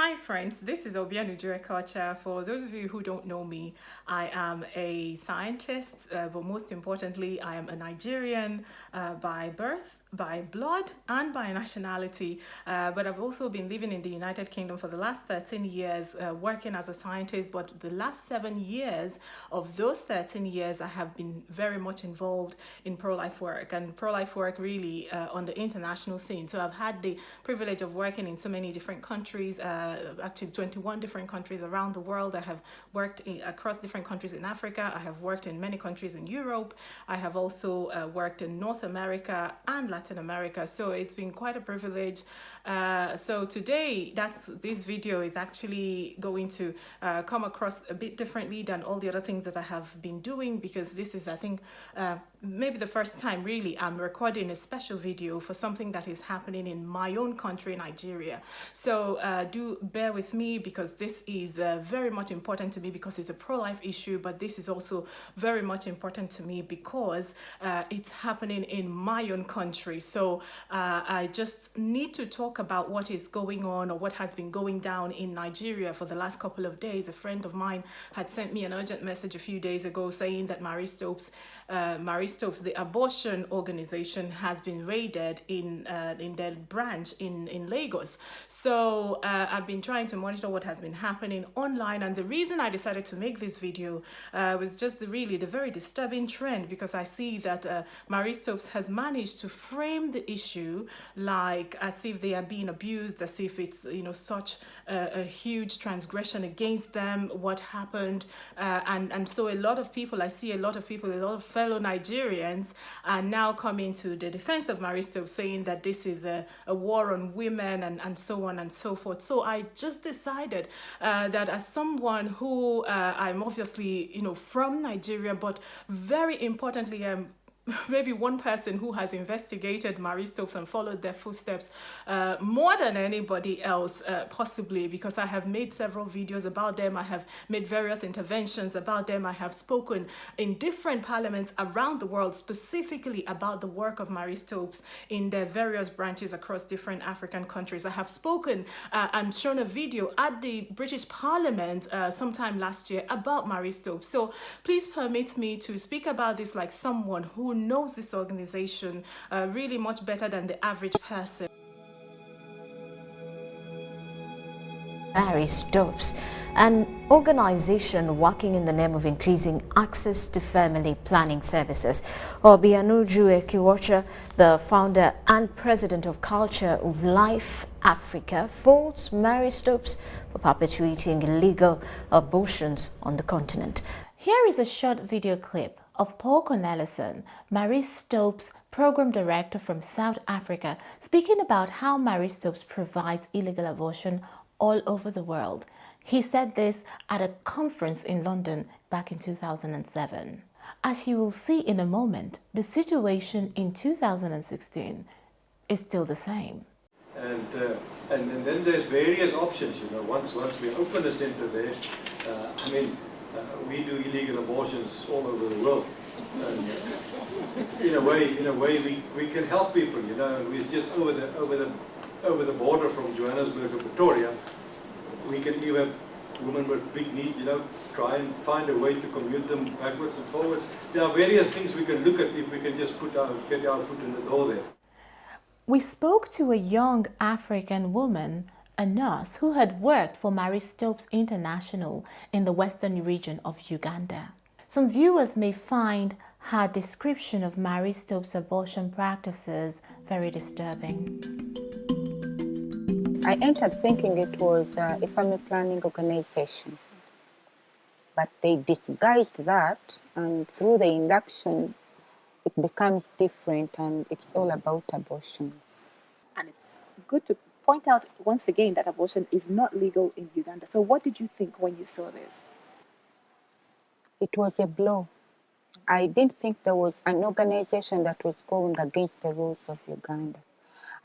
Hi friends, this is Obianu Kocha. For those of you who don't know me, I am a scientist, but most importantly, I am a Nigerian by birth, by blood, and by nationality. But I've also been living in the United Kingdom for the last 13 years, working as a scientist. But the last 7 years of those 13 years, I have been very much involved in pro-life work, and pro-life work really on the international scene. So I've had the privilege of working in so many different countries, actually 21 different countries around the world. I have worked across different countries in Africa. I have worked in many countries in Europe. I have also worked in North America and Latin America. So it's been quite a privilege. So today, this video is actually going to come across a bit differently than all the other things that I have been doing, because this is, I think, maybe the first time really I'm recording a special video for something that is happening in my own country, Nigeria. So do bear with me, because this is very much important to me, because it's a pro-life issue, but this is also very much important to me because it's happening in my own country. So I just need to talk about what is going on, or what has been going down in Nigeria for the last couple of days. A friend of mine had sent me an urgent message a few days ago saying that Marie Stopes, the abortion organization, has been raided in their branch in Lagos. So I've been trying to monitor what has been happening online, and the reason I decided to make this video was just the very disturbing trend, because I see that Marie Stopes has managed to frame the issue like as if they are being abused, as if it's such a huge transgression against them, what happened, and so a lot of people, a lot of fellow Nigerians are now coming to the defense of Marie Stopes, saying that this is a war on women, and so on and so forth. So I just decided that as someone who I'm obviously from Nigeria, but very importantly maybe one person who has investigated Marie Stopes and followed their footsteps more than anybody else, possibly, because I have made several videos about them. I have made various interventions about them. I have spoken in different parliaments around the world specifically about the work of Marie Stopes in their various branches across different African countries. I have spoken and shown a video at the British Parliament sometime last year about Marie Stopes. So please permit me to speak about this like someone who knows this organization really much better than the average person. Marie Stopes, an organization working in the name of increasing access to family planning services. Obianuju Ekiwacha, the founder and president of Culture of Life Africa, faults Marie Stopes for perpetuating illegal abortions on the continent. Here is a short video clip of Paul Cornelison, Marie Stopes' program director from South Africa, speaking about how Marie Stopes provides illegal abortion all over the world. He said this at a conference in London back in 2007. As you will see in a moment, the situation in 2016 is still the same. And then there's various options, once we open a center there, we do illegal abortions all over the world. And in a way we can help people, we're just over the border from Johannesburg to Pretoria. We can even women with big need, try and find a way to commute them backwards and forwards. There are various things we can look at if we can just get our foot in the door there. We spoke to a young African woman, a nurse who had worked for Marie Stopes International in the western region of Uganda. Some viewers may find her description of Marie Stopes' abortion practices very disturbing. I entered thinking it was a family planning organization, but they disguised that, and through the induction it becomes different, and it's all about abortions. And it's good to point out once again that abortion is not legal in Uganda. So what did you think when you saw this? It was a blow. I didn't think there was an organization that was going against the rules of Uganda.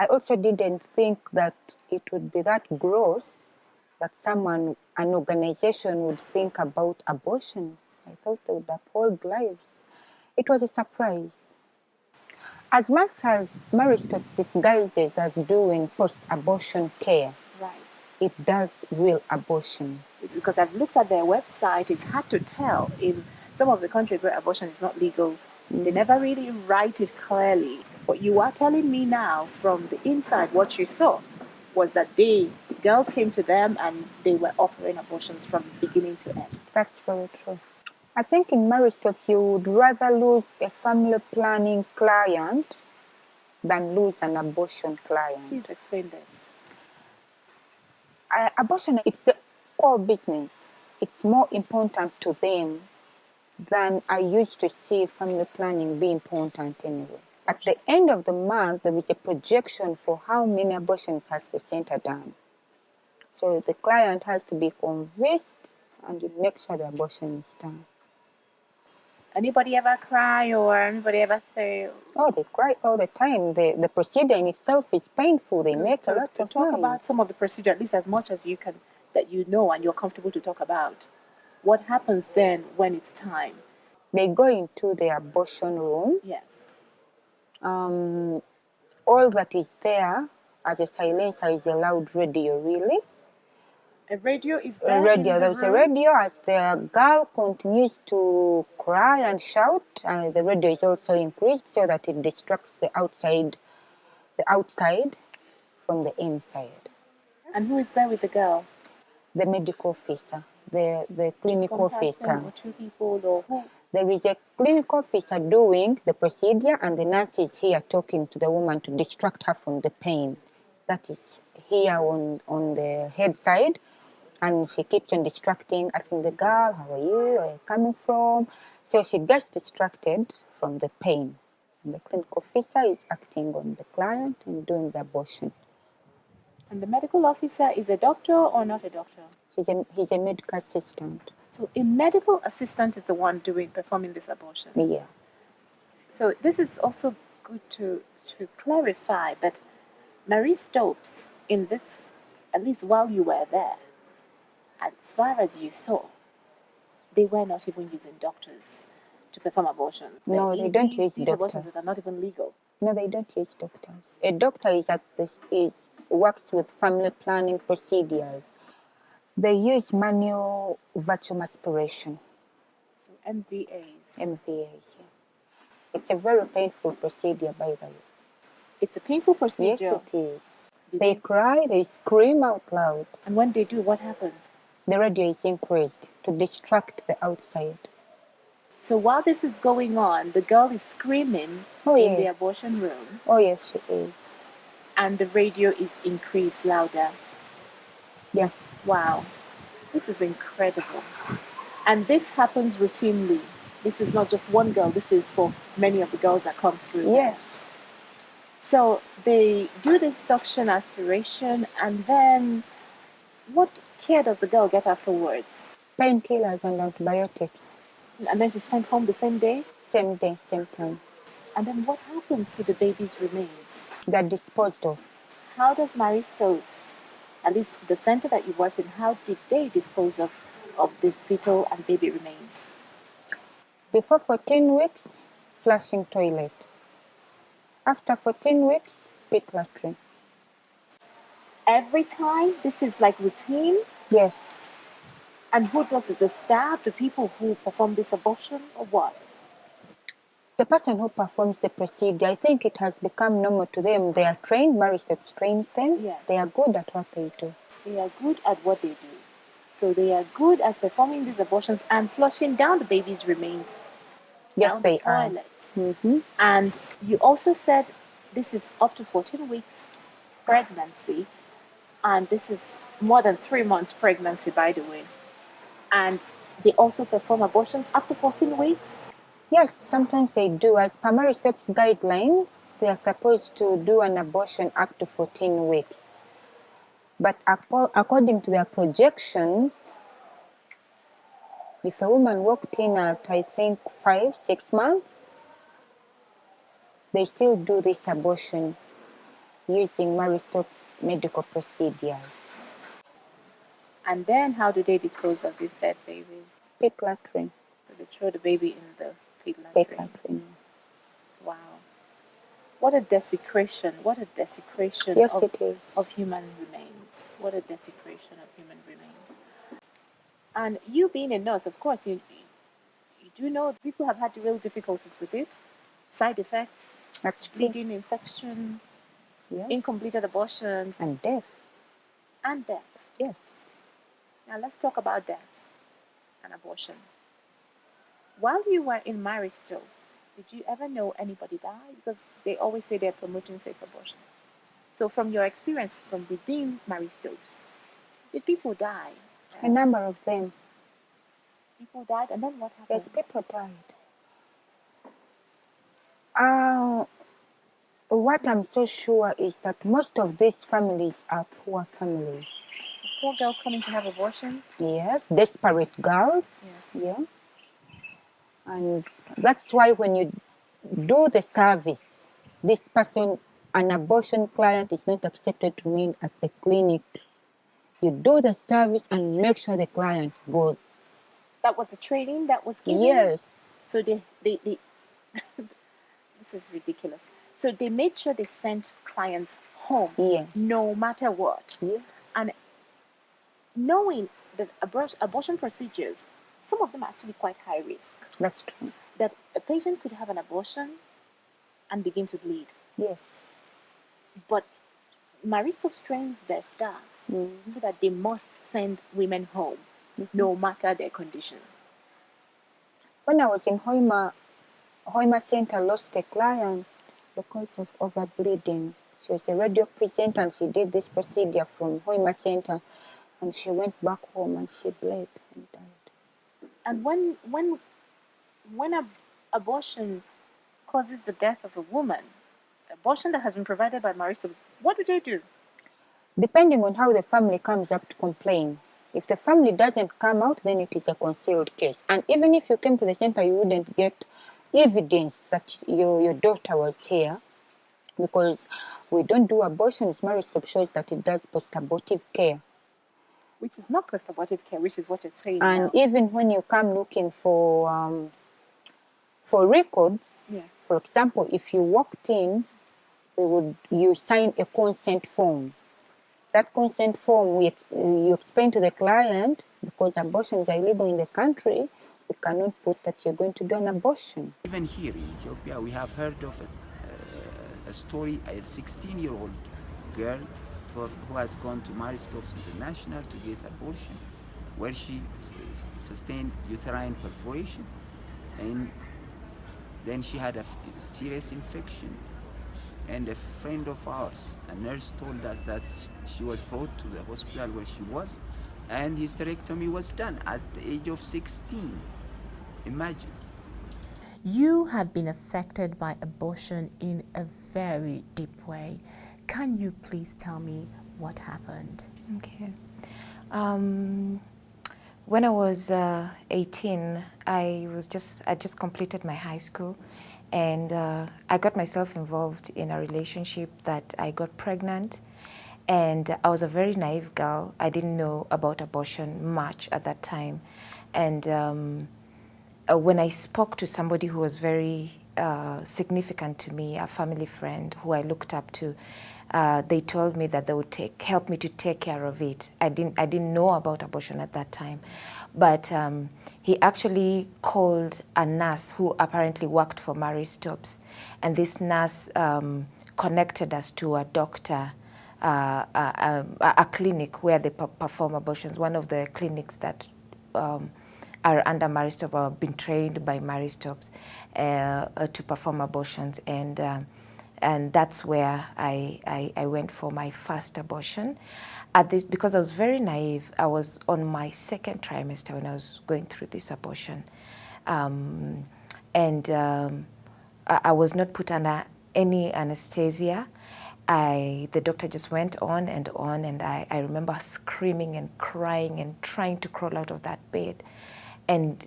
I also didn't think that it would be that gross that an organization would think about abortions. I thought they would uphold lives. It was a surprise. As much as Marie Stopes disguises as doing post-abortion care, Right. it does real abortions. Because I've looked at their website, it's hard to tell. In some of the countries where abortion is not legal, they never really write it clearly. What you are telling me now from the inside, what you saw was that girls came to them and they were offering abortions from beginning to end. That's very true. I think in marriage steps, you would rather lose a family planning client than lose an abortion client. Please explain this. Abortion, it's the core business. It's more important to them than I used to see family planning be important anyway. At the end of the month, there is a projection for how many abortions has the center done. So the client has to be convinced and you make sure the abortion is done. Anybody ever cry or anybody ever say? Oh, they cry all the time. The procedure in itself is painful. They make a lot of talk noise. about some of the procedure, at least as much as you can, that you know and you're comfortable to talk about. What happens then when it's time? They go into the abortion room. Yes. All that is there as a silencer is a loud radio, really. A radio is there. A radio. There was a radio as the girl continues to cry and shout, and the radio is also increased so that it distracts the outside from the inside. And who is there with the girl? The medical officer, the clinical officer. Or two people, or who? There is a clinical officer doing the procedure, and the nurse is here talking to the woman to distract her from the pain. That is here on the head side. And she keeps on distracting, asking the girl, how are you, where are you coming from? So she gets distracted from the pain. And the clinical officer is acting on the client and doing the abortion. And the medical officer is a doctor or not a doctor? He's a medical assistant. So a medical assistant is the one performing this abortion? Yeah. So this is also good to clarify that Marie Stopes, in this, at least while you were there, as far as you saw, they were not even using doctors to perform abortions. No, they don't use these doctors. Abortions are not even legal. No, they don't use doctors. A doctor works with family planning procedures. They use manual vacuum aspiration. So MVAs. MVAs, yeah. It's a very painful procedure, by the way. It's a painful procedure? Yes, it is. They cry, they scream out loud. And when they do, what happens? The radio is increased to distract the outside. So while this is going on, the girl is screaming in the abortion room. Oh, yes, she is. And the radio is increased louder. Yeah. Wow. This is incredible. And this happens routinely. This is not just one girl. This is for many of the girls that come through. Yes. So they do this suction aspiration, and then what care does the girl get afterwards? Painkillers and antibiotics. And then she's sent home the same day? Same day, same time. And then what happens to the baby's remains? They're disposed of. How does Marie Stopes, at least the center that you worked in, how did they dispose of the fetal and baby remains? Before 14 weeks, flushing toilet. After 14 weeks, pit latrine. Every time? This is like routine? Yes. And who does it? The staff, the people who perform this abortion, or what? The person who performs the procedure, I think it has become normal to them. They are trained, Marie Stopes trains them. Yes. They are good at what they do. They are good at what they do. So they are good at performing these abortions and flushing down the baby's remains. Yes, down they the toilet. are. Mm-hmm. And you also said this is up to 14 weeks pregnancy, and this is more than 3 months pregnancy, by the way. And they also perform abortions after 14 weeks? Yes, sometimes they do. As per Marie Stopes guidelines, they are supposed to do an abortion up to 14 weeks. But according to their projections, if a woman walked in at, I think, 5-6 months, they still do this abortion using Marie Stopes medical procedures. And then how do they dispose of these dead babies? Pit latrine. So they throw the baby in the pit latrine. Pit latrine. Wow. What a desecration. What a desecration Yes, it is. of human remains. What a desecration of human remains. And you being a nurse, of course, you do know people have had real difficulties with it. Side effects, That's true. bleeding, infection, Yes. incompleted abortions, And death. and death. Yes. Now let's talk about death and abortion. While you were in marriage stoves, did you ever know anybody die? Because they always say they're promoting safe abortion. So from your experience from within marriage stoves, did people die? A number of them. People died, and then what happened? Yes, people died. What I'm so sure is that most of these families are poor families. Poor girls coming to have abortions? Yes, desperate girls. Yes. Yeah. And that's why when you do the service, this person, an abortion client, is not accepted to remain at the clinic. You do the service and make sure the client goes. That was the training that was given? Yes. So they this is ridiculous. So they made sure they sent clients home, Yes. no matter what. Yes. And knowing that abortion procedures, some of them are actually quite high risk. That's true. That a patient could have an abortion and begin to bleed. Yes. But Maristops trains their staff so that they must send women home, no matter their condition. When I was in Hoima Center, lost a client because of overbleeding. She was a radio presenter and she did this procedure from Hoima Center, and she went back home and she bled and died. And when abortion causes the death of a woman, abortion that has been provided by Maristops, what do they do? Depending on how the family comes up to complain. If the family doesn't come out, then it is a concealed case. And even if you came to the center, you wouldn't get evidence that your daughter was here, because we don't do abortions. Maristops shows that it does post-abortive care. Which is not post-abortive care, which is what you're saying And now. even when you come looking for records, Yes. for example, if you walked in, you sign a consent form. That consent form, you explain to the client, because abortions are illegal in the country, we cannot put that you're going to do an abortion. Even here in Ethiopia, we have heard of a story, a 16-year-old girl who has gone to Maristops International to get abortion, where she sustained uterine perforation, and then she had a serious infection. And a friend of ours, a nurse, told us that she was brought to the hospital where she was, and hysterectomy was done at the age of 16. Imagine. You have been affected by abortion in a very deep way. Can you please tell me what happened? Okay. When I was 18, I just completed my high school, and I got myself involved in a relationship that I got pregnant, and I was a very naive girl. I didn't know about abortion much at that time, and when I spoke to somebody who was very significant to me, a family friend who I looked up to, they told me that they would help me to take care of it. I didn't know about abortion at that time, but he actually called a nurse who apparently worked for Maristops, and this nurse connected us to a doctor, a clinic where they perform abortions. One of the clinics that are under Maristops or have been trained by Maristops to perform abortions, and that's where I went for my first abortion. Because I was very naive, I was on my second trimester when I was going through this abortion, and I was not put under any anesthesia. The doctor just went on, and I remember screaming and crying and trying to crawl out of that bed, and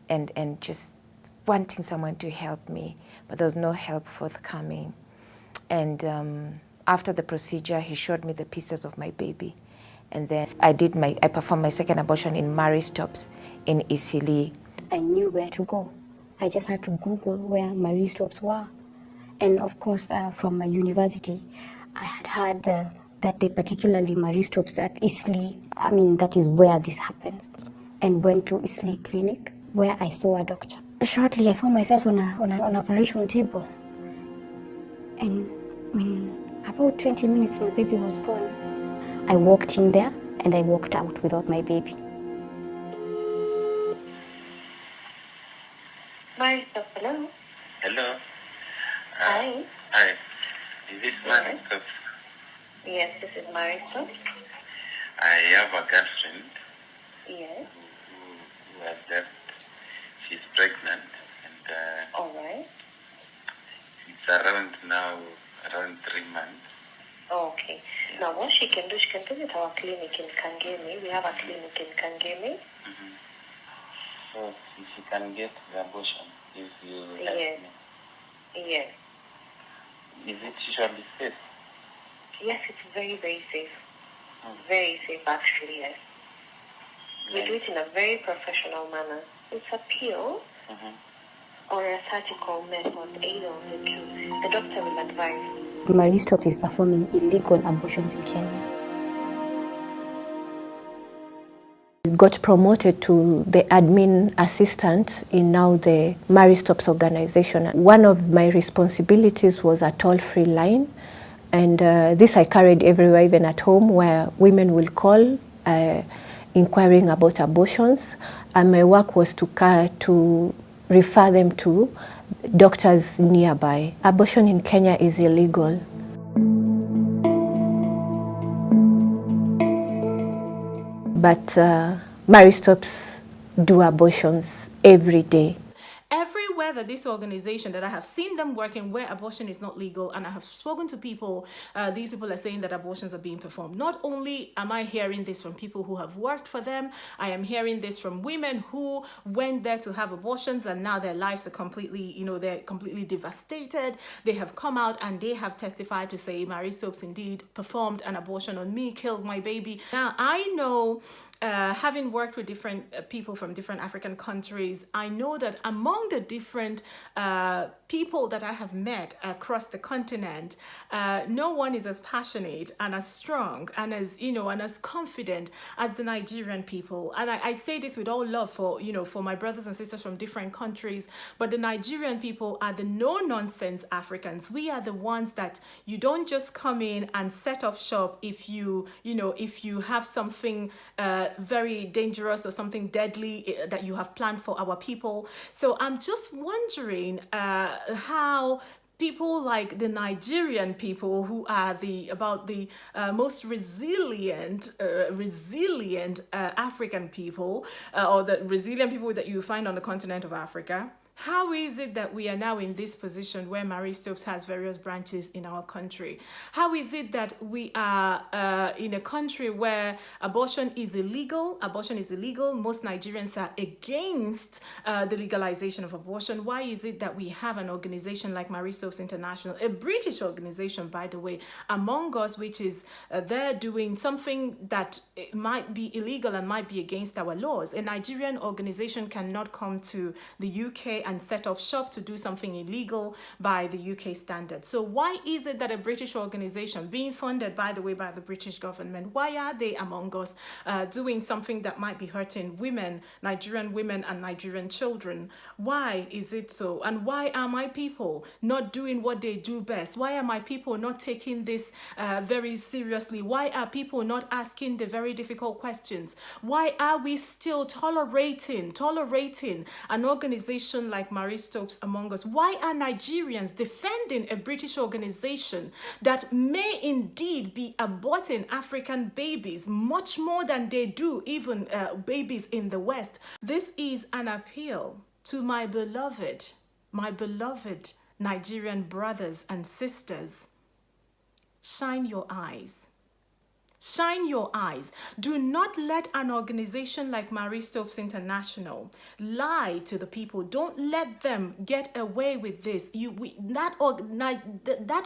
just wanting someone to help me, but there was no help forthcoming. And after the procedure, he showed me the pieces of my baby, and then I performed my second abortion in Maristops in Isili. I knew where to go. I just had to Google where Maristops were, and of course, from my university, I had heard that day, particularly Marie stops at Isli. I mean, that is where this happens. And went to Isli Clinic, where I saw a doctor. Shortly, I found myself on an operation table. And in about 20 minutes, my baby was gone. I walked in there and I walked out without my baby. Marie, hello. Hello. Hi. Hi. Is this Marie? Yes, this is Marie. I have a girlfriend Yes. who has left. She's pregnant, and All right. it's around 3 months. Okay. Now, what she can do, she can visit our clinic in Kangemi. We have a clinic in Kangemi. Mm-hmm. So she can get the abortion if you help Yes. me. Yes. Is it usually safe? Yes, it's very, very safe. Very safe, actually, yes. We do it in a very professional manner. It's a pill or a surgical method, either of the two. The doctor will advise. Marie Stopes is performing illegal abortions in Kenya. Got promoted to the admin assistant in now the Marie Stopes organization. One of my responsibilities was a toll-free line, and this I carried everywhere, even at home, where women will call inquiring about abortions, and my work was to refer them to doctors nearby. Abortion in Kenya is illegal. But Marie Stopes do abortions every day. Everywhere that this organization, that I have seen them working where abortion is not legal, and I have spoken to people, these people are saying that abortions are being performed. Not only am I hearing this from people who have worked for them, I am hearing this from women who went there to have abortions and now their lives are completely, they're completely devastated. They have come out and they have testified to say, Marie Stopes indeed performed an abortion on me, killed my baby. Now, I know, having worked with different people from different African countries, I know that among the different people that I have met across the continent, no one is as passionate and as strong and as, and as confident as the Nigerian people. And I say this with all love for my brothers and sisters from different countries, but the Nigerian people are the no-nonsense Africans. We are the ones that you don't just come in and set up shop if you have something very dangerous or something deadly that you have planned for our people. So I'm just wondering how people like the Nigerian people, who are the most resilient African people, or the resilient people that you find on the continent of Africa. How is it that we are now in this position where Marie Stopes has various branches in our country? How is it that we are in a country where abortion is illegal? Abortion is illegal. Most Nigerians are against the legalization of abortion. Why is it that we have an organization like Marie Stopes International, a British organization, by the way, among us, which is there doing something that might be illegal and might be against our laws? A Nigerian organization cannot come to the UK and set up shop to do something illegal by the UK standards. So why is it that a British organization, being funded, by the way, by the British government, why are they among us doing something that might be hurting women, Nigerian women and Nigerian children? Why is it so? And why are my people not doing what they do best? Why are my people not taking this very seriously? Why are people not asking the very difficult questions? Why are we still tolerating an organization like Marie Stopes among us? Why are Nigerians defending a British organization that may indeed be aborting African babies much more than they do even babies in the West? This is an appeal to my beloved Nigerian brothers and sisters. Shine your eyes. Shine your eyes. Do not let an organization like Marie Stopes International lie to the people. Don't let them get away with this. That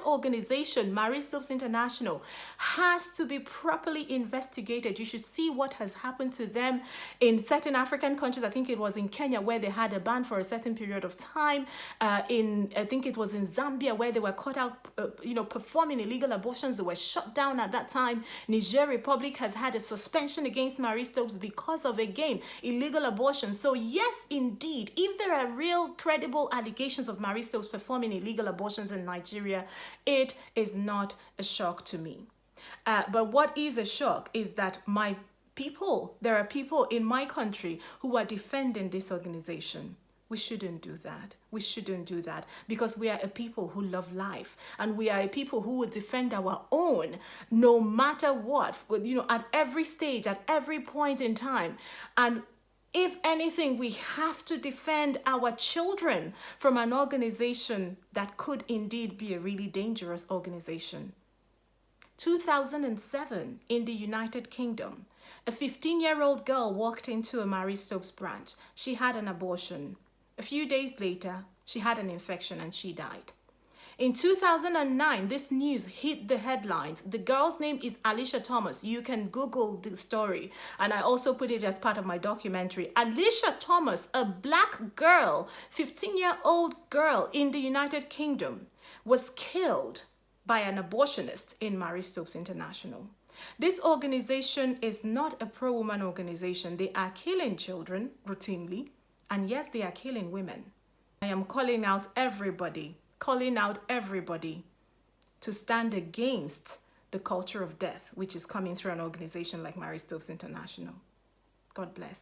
organization, Marie Stopes International, has to be properly investigated. You should see what has happened to them in certain African countries. I think it was in Kenya where they had a ban for a certain period of time. I think it was in Zambia where they were caught out, performing illegal abortions. They were shut down at that time. Niger Republic has had a suspension against Marie Stopes because of, again, illegal abortion. So yes, indeed, if there are real credible allegations of Marie Stopes performing illegal abortions in Nigeria, it is not a shock to me. But what is a shock is that there are people in my country who are defending this organization. We shouldn't do that. We shouldn't do that because we are a people who love life, and we are a people who would defend our own no matter what, at every stage, at every point in time. And if anything, we have to defend our children from an organization that could indeed be a really dangerous organization. 2007 in the United Kingdom, a 15-year-old girl walked into a Marie Stopes branch. She had an abortion. A few days later, she had an infection and she died. In 2009, this news hit the headlines. The girl's name is Alicia Thomas. You can Google the story, and I also put it as part of my documentary. Alicia Thomas, a black girl, 15-year-old girl in the United Kingdom, was killed by an abortionist in Marie Stopes International. This organization is not a pro-woman organization. They are killing children routinely, and yes, they are killing women. I am calling out everybody to stand against the culture of death, which is coming through an organization like Marie Stopes International. God bless.